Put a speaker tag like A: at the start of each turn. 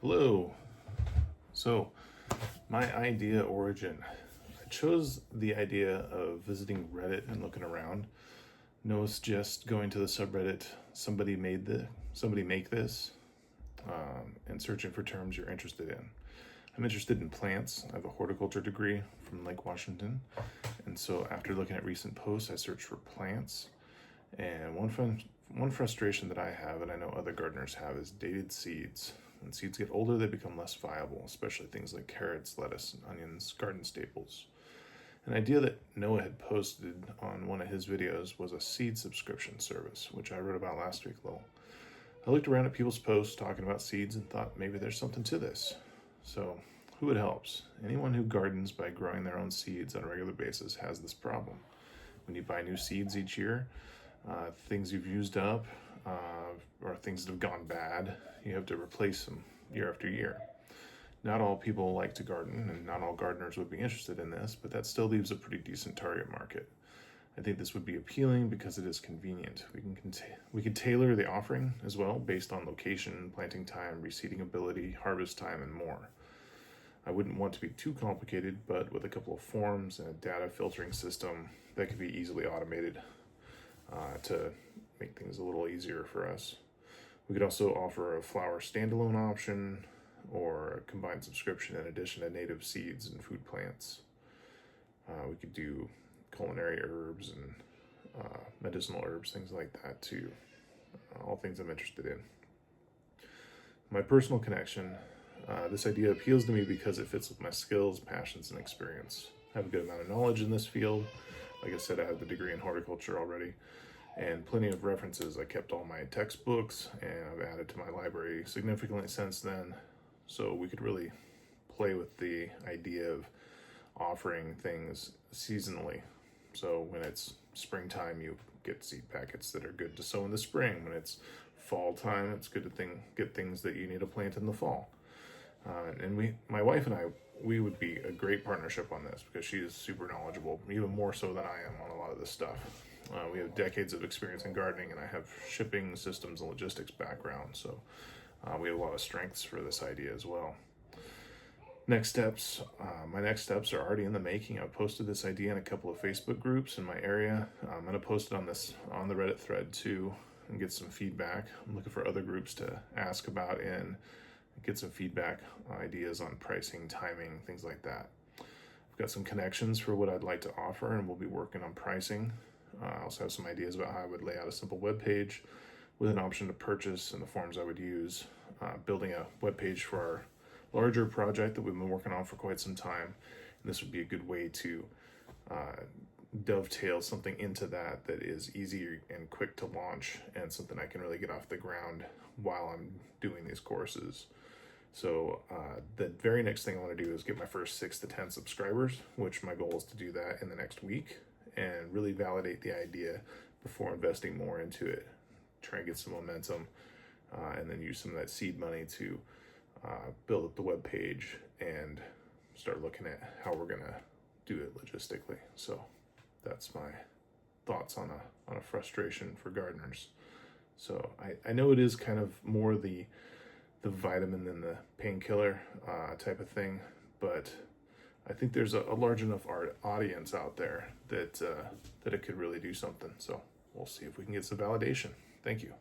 A: Hello. So, my idea origin. I chose the idea of visiting Reddit and looking around. No, it's just going to the subreddit. Somebody make this, and searching for terms you're interested in. I'm interested in plants. I have a horticulture degree from Lake Washington, and so after looking at recent posts, I searched for plants. And one frustration that I have, and I know other gardeners have, is dated seeds. When seeds get older, they become less viable, especially things like carrots, lettuce, and onions, garden staples. An idea that Noah had posted on one of his videos was a seed subscription service, which I wrote about last week, Lowell. I looked around at people's posts talking about seeds and thought maybe there's something to this. So, who it helps? Anyone who gardens by growing their own seeds on a regular basis has this problem. When you buy new seeds each year, things you've used up or things that have gone bad, you have to replace them year after year. Not all people like to garden, and not all gardeners would be interested in this, but that still leaves a pretty decent target market. I think this would be appealing because it is convenient. We can tailor the offering as well based on location, planting time, reseeding ability, harvest time, and more. I wouldn't want to be too complicated, but with a couple of forms and a data filtering system that could be easily automated to make things a little easier for us. We could also offer a flower standalone option or a combined subscription in addition to native seeds and food plants. We could do culinary herbs and medicinal herbs, things like that too. All things I'm interested in. My personal connection, this idea appeals to me because it fits with my skills, passions, and experience. I have a good amount of knowledge in this field. Like I said, I have the degree in horticulture already and plenty of references. I kept all my textbooks and I've added to my library significantly since then. So we could really play with the idea of offering things seasonally. So when it's springtime, you get seed packets that are good to sow in the spring. When it's fall time, it's good to get things that you need to plant in the fall. My wife and I, we would be a great partnership on this because she is super knowledgeable, even more so than I am on a lot of this stuff. We have decades of experience in gardening, and I have shipping systems and logistics background, so we have a lot of strengths for this idea as well. Next steps, my next steps are already in the making. I've posted this idea in a couple of Facebook groups in my area. I'm going to post it on the Reddit thread too and get some feedback. I'm looking for other groups to ask about and get some feedback, ideas on pricing, timing, things like that. I've got some connections for what I'd like to offer, and we'll be working on pricing. I also have some ideas about how I would lay out a simple web page with an option to purchase and the forms I would use. Building a web page for our larger project that we've been working on for quite some time. And this would be a good way to dovetail something into that is easy and quick to launch and something I can really get off the ground while I'm doing these courses. So the very next thing I want to do is get my first 6 to 10 subscribers, which my goal is to do that in the next week and really validate the idea before investing more into it. Try and get some momentum and then use some of that seed money to build up the web page and start looking at how we're going to do it logistically. So that's my thoughts on a frustration for gardeners. So I know it is kind of more the vitamin than the painkiller type of thing, but I think there's a large enough audience out there that it could really do something. So we'll see if we can get some validation. Thank you.